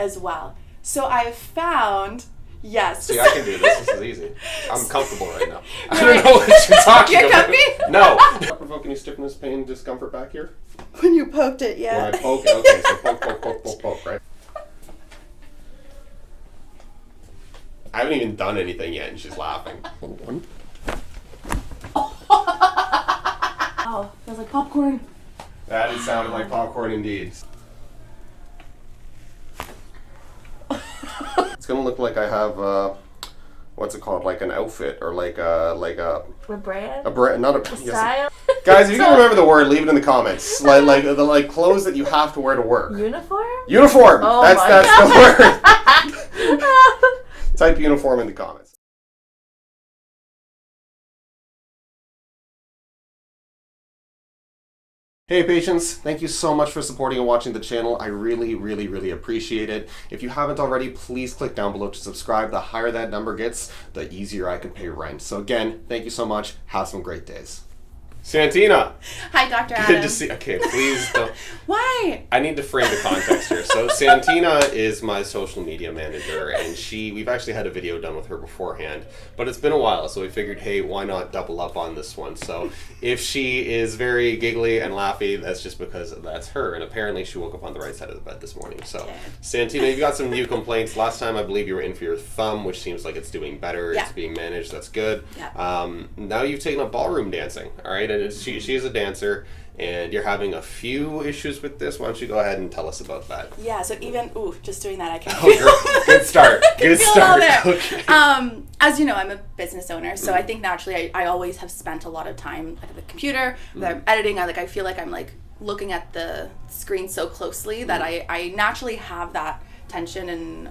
as well. So I've found, yes. See, I can do this. This is easy. I'm comfortable right now. I don't know what you're talking You're about. comfy? No. Not provoke any stiffness, pain, discomfort back here? When you poked it, yeah. When I poke it, okay, so poke, right? I haven't even done anything yet, and she's laughing. One. Oh, feels like popcorn. That is sounding like popcorn indeed. It's gonna look like I have what's it called? Like an outfit or like a brand? A brand, not a Style. Yes. Guys, if you can remember the word, leave it in the comments. Like clothes that you have to wear to work. Uniform. Uniform. Oh That's the word. Type uniform in the comments. Hey patients, thank you so much for supporting and watching the channel. I really appreciate it. If you haven't already, please click down below to subscribe. The higher that number gets, the easier I can pay rent. So again, thank you so much. Have some great days. Santina. Hi, Dr. Adam. Good to see. Okay, please don't. Why? I need to frame the context here. So Santina is my social media manager, and we've actually had a video done with her beforehand, but it's been a while, so we figured, hey, why not double up on this one? So if she is very giggly and laughy, that's just because that's her, and apparently she woke up on the right side of the bed this morning. So Santina, you've got some new complaints. Last time I believe you were in for your thumb, which seems like it's doing better. Yeah. It's being managed. That's good. Yeah. Now you've taken up ballroom dancing, all right? And she is a dancer, and you're having a few issues with this. Why don't you go ahead and tell us about that? Yeah, so even, just doing that, I can Good start. Good start. Okay. As you know, I'm a business owner, so I think naturally I always have spent a lot of time at the computer, I'm editing. I feel like I'm like looking at the screen so closely that I naturally have that tension and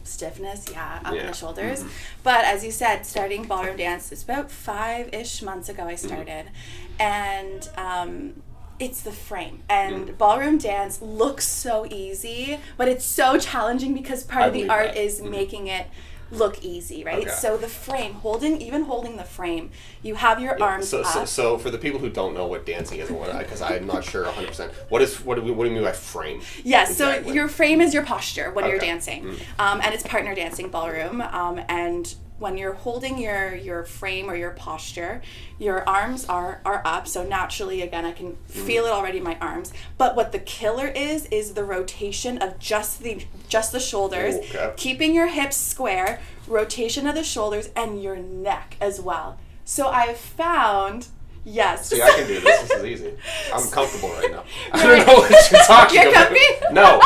stiffness, up in the shoulders. But as you said, starting ballroom dance, it's about 5-ish months ago I started. And it's the frame. And ballroom dance looks so easy, but it's so challenging because part of the art is making it look easy, right? Okay. So the frame, holding the frame, you have your arms up. So for the people who don't know what dancing is, because I'm not sure 100%, what do you mean by frame? Yes, exactly. So your frame is your posture when you're dancing, and it's partner dancing ballroom, and when you're holding your frame or your posture, your arms are up. So naturally, again, I can feel it already in my arms. But what the killer is the rotation of just the shoulders, keeping your hips square, rotation of the shoulders, and your neck as well. So I've found, yes. See, I can do this. This is easy. I'm comfortable right now. I don't know what you're talking about. You're comfy? No.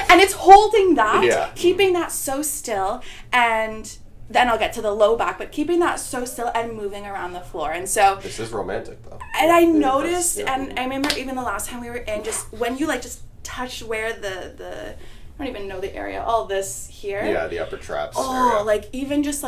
And it's holding that, keeping that so still, and then I'll get to the low back, but keeping that so still and moving around the floor. And so this is romantic, though. And I noticed, and I remember even the last time we were in, just when you just touch where the I don't even know the area, all this here. Yeah, the upper traps area. Even just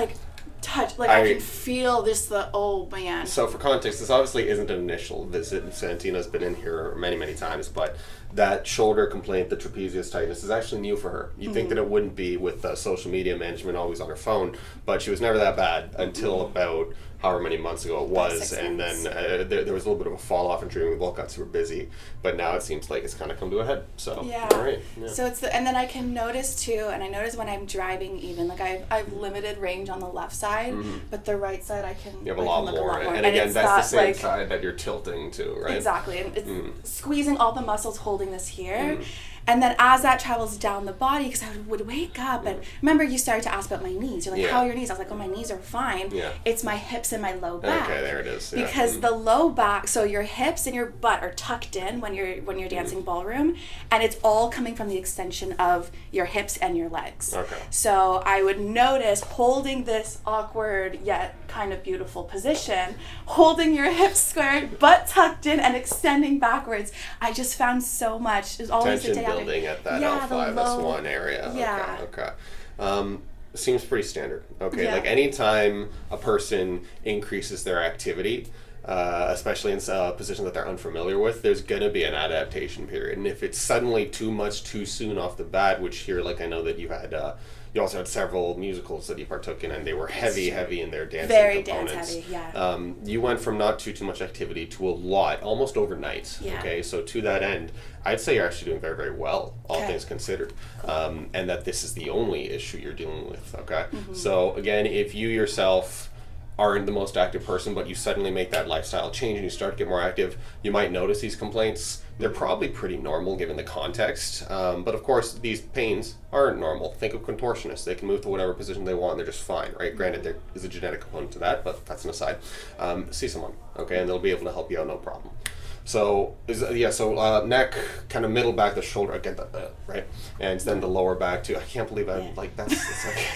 touch, I can feel this, oh man. So for context, this obviously isn't an initial visit, and Santina's been in here many times, but that shoulder complaint, the trapezius tightness, is actually new for her. You'd think that it wouldn't be with social media management always on her phone, but she was never that bad until about however many months ago it was, and then there was a little bit of a fall off in treatment. We both got super busy, but now it seems like it's kind of come to a head. So all right. Yeah. So it's and then I can notice too, and I notice when I'm driving even, I've limited range on the left side, but the right side I can. You have a lot more, and again, that's the same side that you're tilting to, right? Exactly, and it's squeezing all the muscles holding this here. And then as that travels down the body, because I would wake up and remember you started to ask about my knees. You're like, how are your knees? I was like, oh, my knees are fine. Yeah. It's my hips and my low back. Okay, there it is. Yeah. Because the low back, so your hips and your butt are tucked in when you're dancing ballroom, and it's all coming from the extension of your hips and your legs. Okay. So I would notice holding this awkward yet kind of beautiful position, holding your hips squared, butt tucked in, and extending backwards. I just found so much. There's always tension building at that L5, S1 area. Yeah. Okay. Seems pretty standard. Okay. Like anytime a person increases their activity, especially in a position that they're unfamiliar with, there's going to be an adaptation period. And if it's suddenly too much too soon off the bat, which here, like I know that you had, you also had several musicals that you partook in, and they were heavy in their dancing very components. Dance heavy, yeah. You went from not too much activity to a lot, almost overnight. Yeah. Okay, so to that end, I'd say you're actually doing very, very well, all things considered. Cool. And that this is the only issue you're dealing with, okay? So again, if you yourself aren't the most active person, but you suddenly make that lifestyle change and you start to get more active, you might notice these complaints. They're probably pretty normal given the context, but of course these pains aren't normal. Think of contortionists. They can move to whatever position they want, they're just fine, right? Granted, there is a genetic component to that, but that's an aside. See someone, okay, and they'll be able to help you out, no problem. So, neck, kind of middle back, the shoulder, I get that, right? And then the lower back too. I can't believe I'm like, it's okay.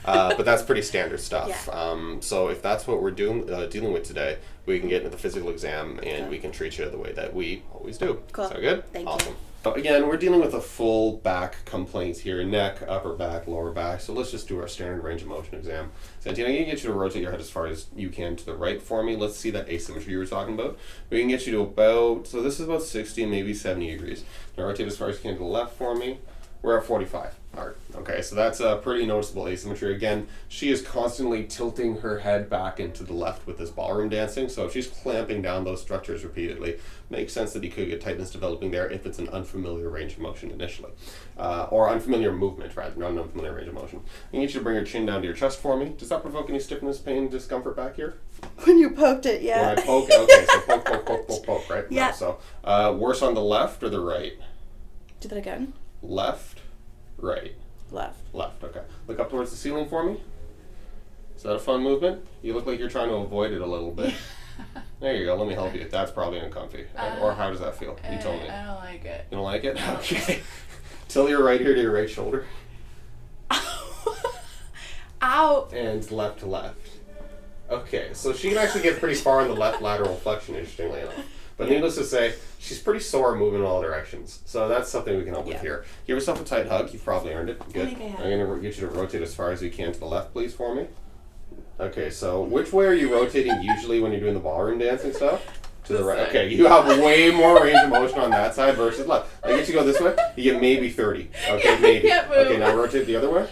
But that's pretty standard stuff. Yeah. So if that's what we're dealing with today, we can get into the physical exam and we can treat you the way that we always do. Cool. Sound good? Thank awesome. you. So again, we're dealing with a full back complaint here, neck, upper back, lower back. So let's just do our standard range of motion exam. Santina, I'm going to get you to rotate your head as far as you can to the right for me. Let's see that asymmetry you were talking about. We can get you to about, so this is about 60, maybe 70 degrees. Now rotate as far as you can to the left for me. We're at 45. All right. Okay, so that's a pretty noticeable asymmetry. Again, she is constantly tilting her head back into the left with this ballroom dancing. So if she's clamping down those structures repeatedly, makes sense that you could get tightness developing there if it's an unfamiliar range of motion initially. Or unfamiliar movement, rather, not an unfamiliar range of motion. I need you to bring your chin down to your chest for me. Does that provoke any stiffness, pain, discomfort back here? When you poked it, yeah. When I poke, okay, so poke, right? Yeah. No, so worse on the left or the right? Do that again. Left, right. Left. Left, okay. Look up towards the ceiling for me. Is that a fun movement? You look like you're trying to avoid it a little bit. There you go, let me help you. That's probably uncomfy. Or how does that feel? You told me. I don't like it. You don't like it? Okay. Tilt your right here to your right shoulder. Ow. And left to left. Okay, so she can actually get pretty far in the left lateral flexion, interestingly enough. But needless to say, she's pretty sore moving in all directions. So that's something we can help with here. Give yourself a tight hug. You've probably earned it. Good. I think I have. I'm going to get you to rotate as far as you can to the left, please, for me. Okay, so which way are you rotating usually when you're doing the ballroom dancing stuff? To the right. Okay, you have way more range of motion on that side versus left. I get you to go this way, you get maybe 30. Okay, maybe. can't move. Okay, now rotate the other way.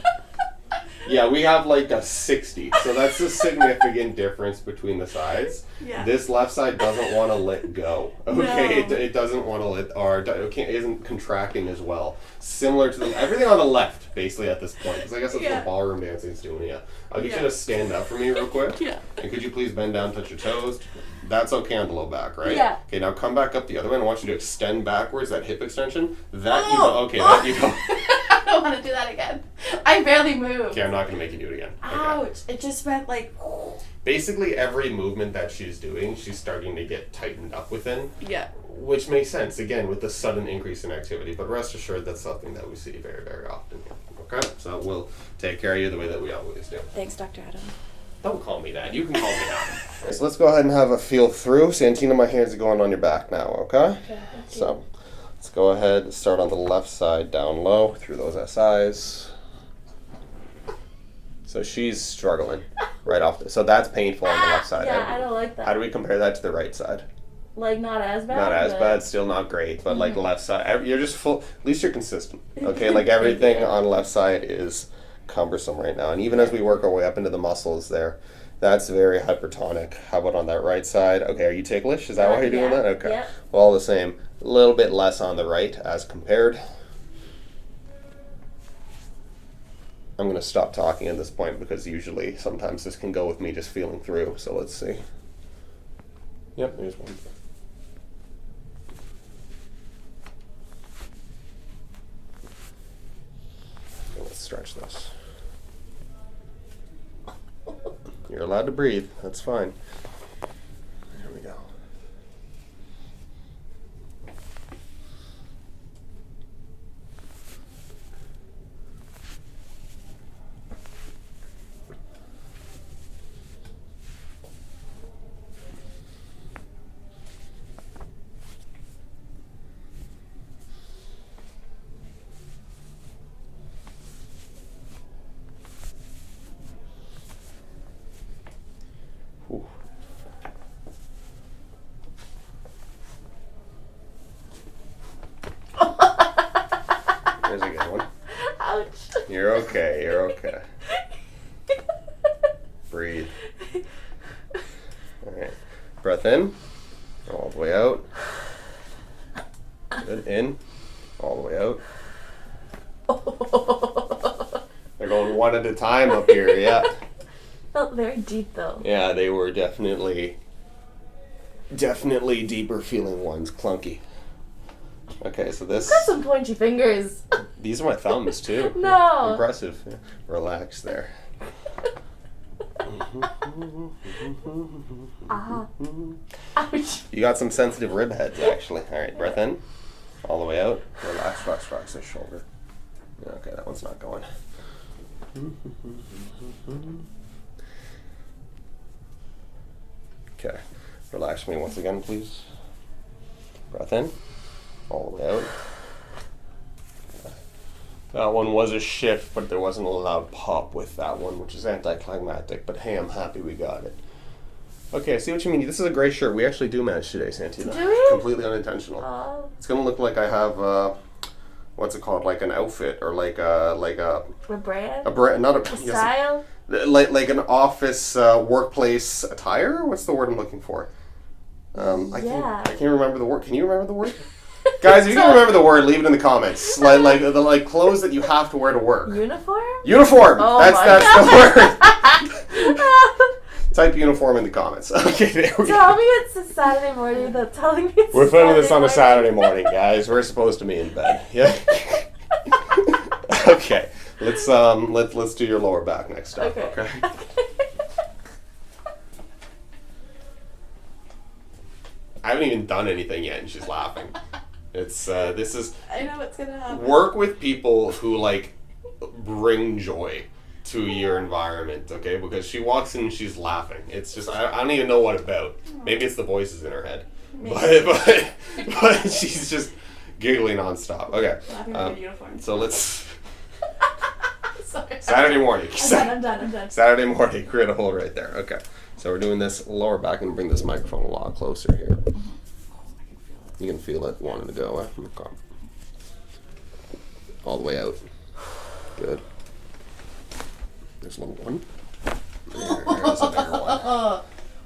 Yeah, we have like a 60. So that's a significant difference between the sides. Yeah. This left side doesn't want to let go. Okay, No. it doesn't want to let, or isn't contracting as well. Similar to everything on the left, basically at this point. Because I guess that's what ballroom dancing is doing. Yeah. I'll get you to stand up for me real quick. Yeah. And could you please bend down, touch your toes? That's okay on the low back, right? Yeah. Okay, now come back up the other way, and I want you to extend backwards, that hip extension. That you Oh. go. Okay, that you go. I don't want to do that again. I barely move. Okay, I'm not going to make you do it again. Okay. Ouch. It just went like... Basically, every movement that she's doing, she's starting to get tightened up within. Yeah. Which makes sense, again, with the sudden increase in activity. But rest assured, that's something that we see very, very often. Okay? So we'll take care of you the way that we always do. Thanks, Dr. Adam. Don't call me that. You can call me that. So let's go ahead and have a feel through. Santina, my hands are going on your back now, okay? So let's go ahead and start on the left side, down low, through those SIs. So she's struggling right off. So that's painful on the left side. Yeah, I don't like that. How do we compare that to the right side? Like, not as bad. Not as but- bad, still not great, but like left side, you're just full, at least you're consistent, okay? Like everything on left side is cumbersome right now. And even as we work our way up into the muscles there, that's very hypertonic. How about on that right side? Okay, are you ticklish? Is that why you're doing that? Okay. Yep. Well, all the same, a little bit less on the right as compared. I'm going to stop talking at this point because usually sometimes this can go with me just feeling through. So let's see. Yep, there's one. Okay, let's stretch this. You're allowed to breathe. That's fine. There we go. Whew. Ouch. You're okay. You're okay. Breathe. All right. Breath in. All the way out. Good. In. All the way out. They're going one at a time up here, yeah. Felt very deep though. Yeah, they were definitely deeper feeling ones. Clunky. Okay, so this... Got some pointy fingers. These are my thumbs too. No. Impressive. Yeah. Relax there. Ouch. You got some sensitive rib heads actually. Alright, breath in. All the way out. Relax, relax the shoulder. Okay, that one's not going. Okay. Relax me once again, please. Breath in. All the way out. That one was a shift, but there wasn't a loud pop with that one, which is anticlimactic. But hey, I'm happy we got it. Okay, I see what you mean. This is a great shirt. We actually do match today, Santina. Do we? Completely unintentional. Oh. It's gonna look like I have what's it called? Like an outfit or like a brand? not a A style? like an office workplace attire. What's the word I'm looking for? I can't remember the word. Can you remember the word? Guys, if you can remember the word, leave it in the comments. Like clothes that you have to wear to work. Uniform? Uniform. Oh That's the word. Type uniform in the comments. Okay, there we go. Tell me it's a Saturday morning. That's telling me it's We're filming this on a morning. Saturday morning, guys. We're supposed to be in bed. Yeah. Okay. Let's do your lower back next up. Okay. I haven't even done anything yet, and she's laughing. It's this is. I know what's gonna happen. Work with people who like bring joy to your environment, okay? Because she walks in and she's laughing. It's just I don't even know what about. Maybe it's the voices in her head, but she's just giggling nonstop. Okay. Laughing like a uniform. So let's. Sorry. Saturday morning. I'm done. Saturday morning. Create a hole right there. Okay. So we're doing this lower back and bring this microphone a lot closer here. You can feel it wanting to go. Okay. All the way out. Good. There's a little one. There's a bigger one.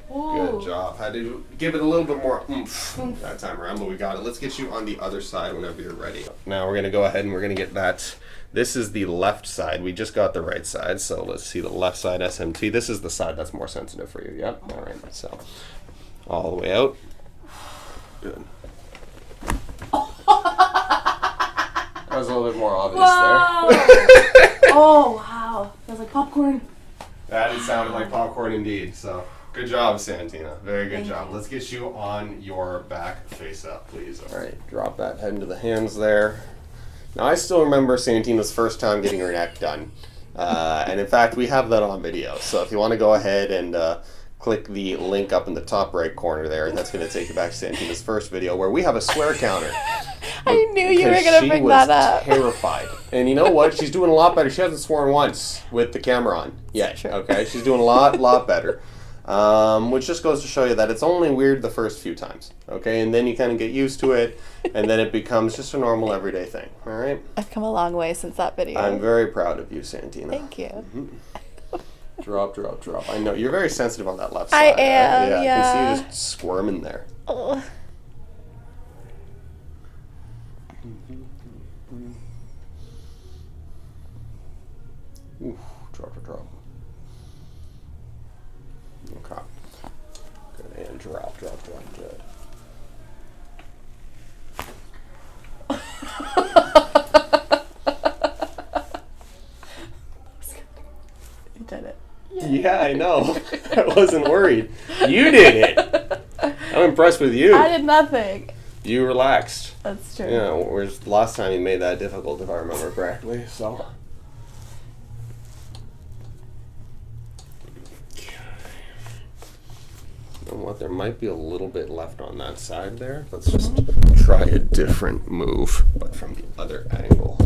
Good job. Had to give it a little bit more oomph that time around, but we got it. Let's get you on the other side whenever you're ready. Now we're going to go ahead and we're going to get that. This is the left side. We just got the right side, so let's see the left side SMT. This is the side that's more sensitive for you. Yep. All right. So all the way out. Good. That was a little bit more obvious there. Oh, wow. That was like popcorn. That is sounded like popcorn indeed. So good job, Santina. Very good Thank job. you. Let's get you on your back face up, please. All right. Drop that head into the hands there. Now, I still remember Santina's first time getting her neck done. And in fact, we have that on video. So if you want to go ahead and click the link up in the top right corner there, that's going to take you back to Santina's first video where we have a swear counter. I knew you were going to bring that up. She was terrified. And you know what? She's doing a lot better. She hasn't sworn once with the camera on yet. Okay? She's doing a lot better. Which just goes to show you that it's only weird the first few times. Okay? And then you kind of get used to it. And then it becomes just a normal everyday thing. All right? I've come a long way since that video. I'm very proud of you, Santina. Thank you. Mm-hmm. Drop. I know. You're very sensitive on that left I side. am, right? yeah. I can see you just squirming there. Oh. Ooh, drop. Okay. Good, and drop. Good. You did it. Yeah, I know. I wasn't worried. You did it. I'm impressed with you. I did nothing. You relaxed. That's true. Yeah, whereas last time you made that difficult, if I remember correctly. So. You know what? There might be a little bit left on that side there. Let's just try a different move, but from the other angle.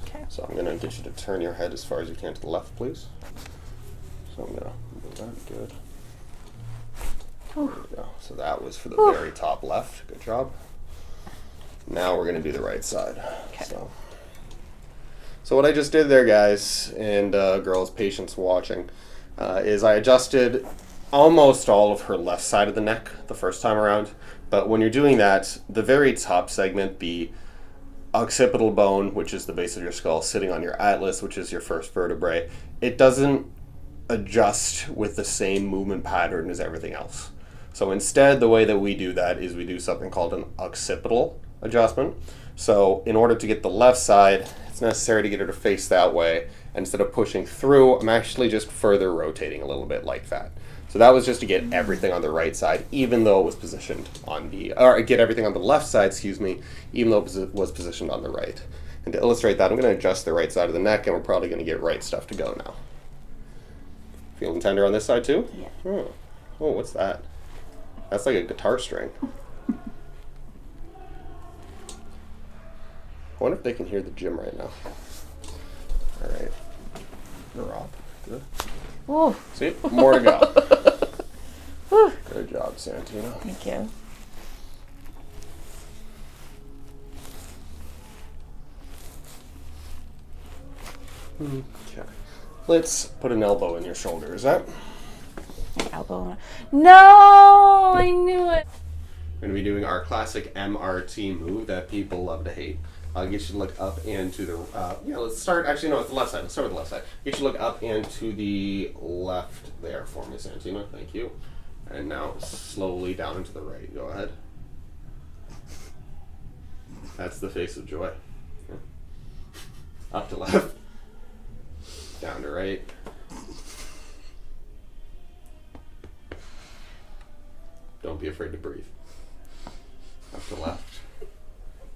Okay. So I'm going to get you to turn your head as far as you can to the left, please. So I'm going to move that. Good. There we go. So that was for the very top left. Good job. Now we're going to do the right side. Okay. So what I just did there, guys, and girls, patients watching, is I adjusted almost all of her left side of the neck the first time around. But when you're doing that, the very top segment, the occipital bone, which is the base of your skull, sitting on your atlas, which is your first vertebrae, it doesn't adjust with the same movement pattern as everything else. So instead, the way that we do that is we do something called an occipital adjustment. So in order to get the left side, it's necessary to get her to face that way. And instead of pushing through, I'm actually just further rotating a little bit like that. So that was just to get everything on the right side, even though it was positioned on the, or get everything on the left side, excuse me, even though it was positioned on the right. And to illustrate that, I'm going to adjust the right side of the neck, and we're probably going to get right stuff to go now. Feeling tender on this side too? Yeah. Oh, what's that? That's like a guitar string. I wonder if they can hear the gym right now. All right. You're up. Good. Ooh. See? More to go. Whew. Good job, Santina. Thank you. Okay. Let's put an elbow in your shoulder. Is that? Elbow. No, I knew it. We're going to be doing our classic MRT move that people love to hate. I'll get you to look up and to the, let's start, actually, no, it's the left side. Let's start with the left side. Get you to look up and to the left there for me, Santina. Thank you. And now slowly down and to the right. Go ahead. That's the face of joy. Up to left. Down to right. Don't be afraid to breathe. Up to left.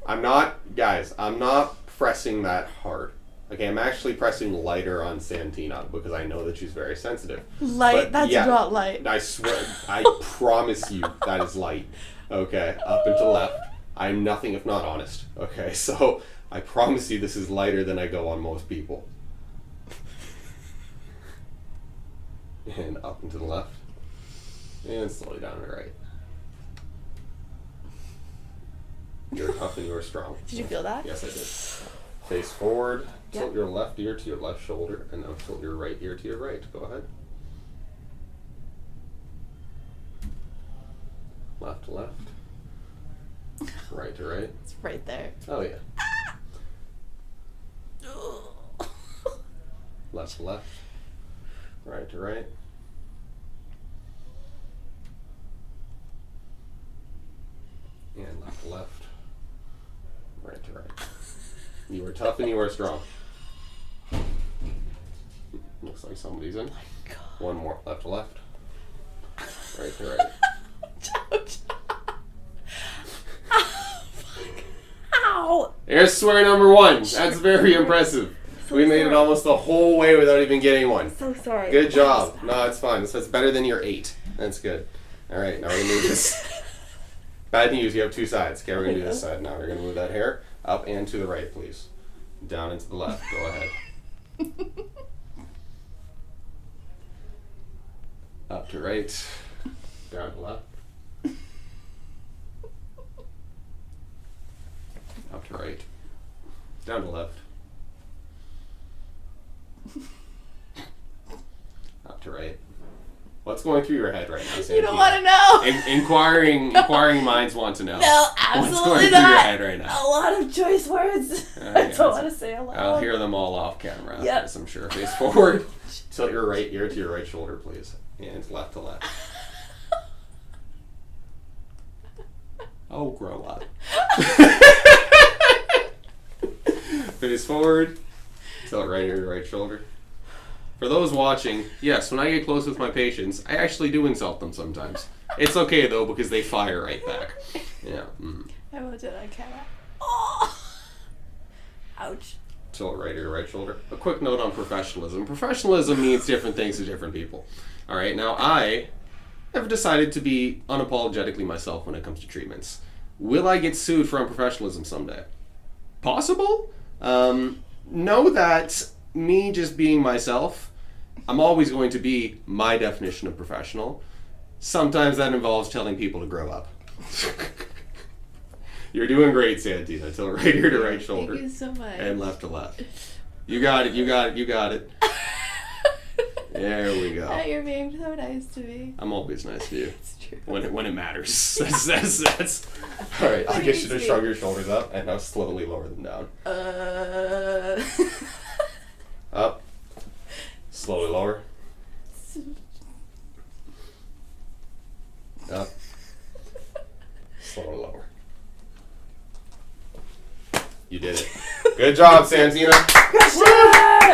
I'm not pressing that hard. Okay, I'm actually pressing lighter on Santina because I know that she's very sensitive. Light? But That's yeah, not light. I swear, I promise you that is light. Okay, up and to left. I'm nothing if not honest. Okay, so I promise you this is lighter than I go on most people. And up and to the left. And slowly down to the right. You're tough and you're strong. Did you feel that? Yes, I did. Face forward, tilt your left ear to your left shoulder, and now tilt your right ear to your right. Go ahead. Left to left. Right to right. It's right there. Oh, yeah. Left to left. Right to right. And left to left. Right to right. You are tough and you are strong. Looks like somebody's in. One more. Left to left. Right to right. Ouch. Oh, fuck. Ow. There's swear number one. That's very impressive. We made it almost the whole way without even getting one. So sorry. Good job. No, it's fine. That's better than your 8. That's good. All right, now we're going to move this. Bad news, you have 2 sides. Okay, we're going to do this side now. We're going to move that hair up and to the right, please. Down and to the left. Go ahead. Up to right. Down to left. Up to right. Down to left. Up to right. What's going through your head right now, Santina? You don't want to know. Inquiring minds want to know. No, What's absolutely going not. through your head right now? A lot of choice words. I Yeah, don't want to say a lot. I'll hear them all off camera. Yep. Yes, I'm sure. Face forward. Tilt your right ear to your right shoulder, please. And left to left. Oh, grow up. Face forward. Tilt right ear to right shoulder. For those watching, yes, when I get close with my patients, I actually do insult them sometimes. It's okay, though, because they fire right back. Yeah. I will do it on camera. Oh. Ouch. Tilt right ear, right shoulder. A quick note on professionalism. Professionalism means different things to different people. All right, now I have decided to be unapologetically myself when it comes to treatments. Will I get sued for unprofessionalism someday? Possible? Know that me just being myself, I'm always going to be my definition of professional. Sometimes that involves telling people to grow up. You're doing great, Santina. Tilt right ear to right shoulder. Thank you so much. And left to left. You got it. There we go. You're being so nice to me. I'm always nice to you. It's true. When it matters. That's. All right, I'll get you to shrug your shoulders up and now slowly lower them down. Up. Slowly lower. Up. Slowly lower. You did it. Good job, Santina.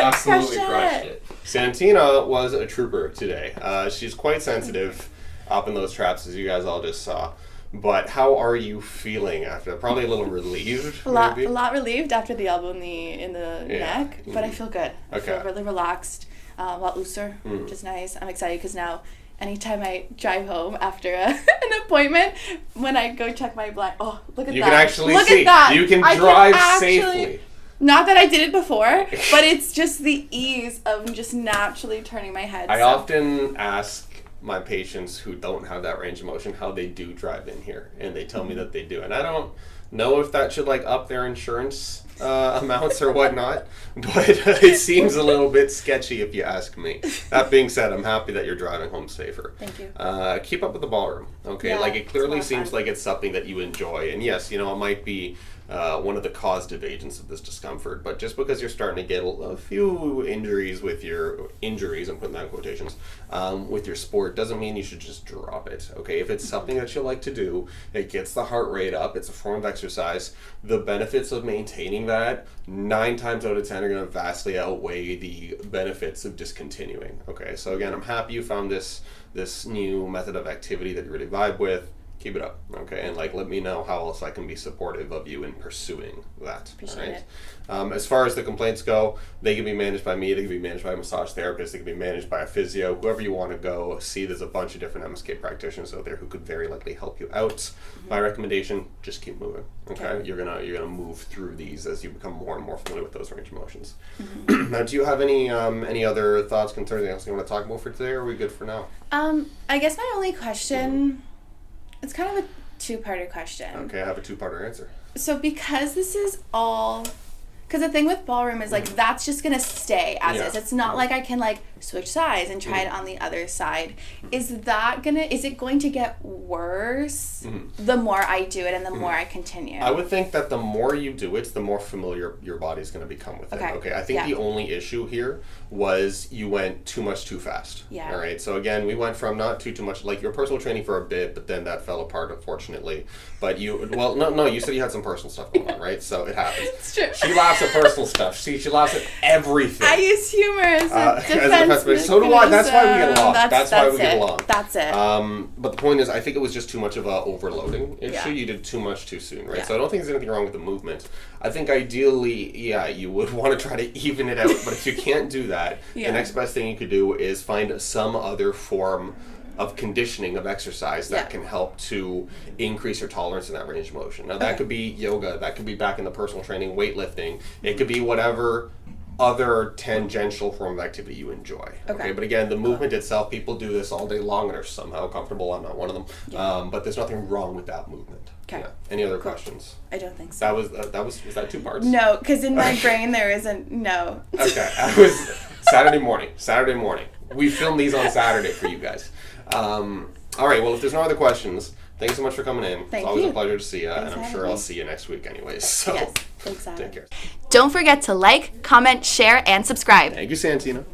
Absolutely crushed it. Santina was a trooper today. She's quite sensitive up in those traps, as you guys all just saw. But how are you feeling after? Probably a little relieved, a lot relieved after the elbow in the neck, but I feel good. I feel really relaxed, a lot looser, which is nice. I'm excited because now anytime I drive home after an appointment, when I go check my blind, oh, look at that. You can actually look see. At that. You can drive safely. Not that I did it before, but it's just the ease of just naturally turning my head. I often ask my patients who don't have that range of motion how they do drive in here, and they tell me that they do. And I don't know if that should like up their insurance amounts or whatnot, but it seems a little bit sketchy if you ask me. That being said, I'm happy that you're driving home safer. Thank you. Keep up with the ballroom, okay? Yeah, like it clearly seems fun. like it's something that you enjoy, and yes, it might be one of the causative agents of this discomfort, but just because you're starting to get a few injuries, I'm putting that in quotations, with your sport doesn't mean you should just drop it, okay? If it's something that you like to do, it gets the heart rate up, it's a form of exercise, the benefits of maintaining that 9 times out of 10 are going to vastly outweigh the benefits of discontinuing, okay? So again, I'm happy you found this new method of activity that you really vibe with. Keep it up, okay? And let me know how else I can be supportive of you in pursuing that. Appreciate it. As far as the complaints go, they can be managed by me, they can be managed by a massage therapist, they can be managed by a physio, whoever you want to go see. There's a bunch of different MSK practitioners out there who could very likely help you out. Mm-hmm. My recommendation, just keep moving, okay? You're gonna move through these as you become more and more familiar with those range of motions. Mm-hmm. Now, do you have any other thoughts, concerns, anything else you want to talk about for today, or are we good for now? I guess my only question, it's kind of a two-parter question. Okay, I have a two-parter answer. So because this is all... Because the thing with ballroom is, that's just going to stay as is. It's not like I can, switch sides and try it on the other side. Is it going to get worse the more I do it and the more I continue? I would think that the more you do it, the more familiar your body's going to become with it. Okay, I think the only issue here was you went too much too fast. Yeah. All right, so again, we went from not too much, your personal training for a bit, but then that fell apart, unfortunately. But you said you had some personal stuff going on, right? So it happens. It's true. She laughs at personal stuff. She laughs at everything. I use humor as a defense mechanism. So do I. That's why we get along. That's why we get along. That's it. But the point is, I think it was just too much of a overloading issue. Yeah. You did too much too soon, right? Yeah. So I don't think there's anything wrong with the movement. I think ideally, you would want to try to even it out. But if you can't do that, the next best thing you could do is find some other form of conditioning, of exercise that can help to increase your tolerance in that range of motion. Now that could be yoga, that could be back in the personal training, weightlifting, it could be whatever other tangential form of activity you enjoy. Okay, but again, the movement itself, people do this all day long and are somehow comfortable. I'm not one of them. But there's nothing wrong with that movement. Okay. Yeah. Any other questions? I don't think so. Was that 2 parts? No, because in my brain there isn't, no. Okay, I was Saturday morning. We film these on Saturday for you guys. All right, well, if there's no other questions, thanks so much for coming in. It's always a pleasure to see you, and I'm sure I'll see you next week anyways. So, yes, thanks, take care. Don't forget to comment, share, and subscribe. Thank you, Santina.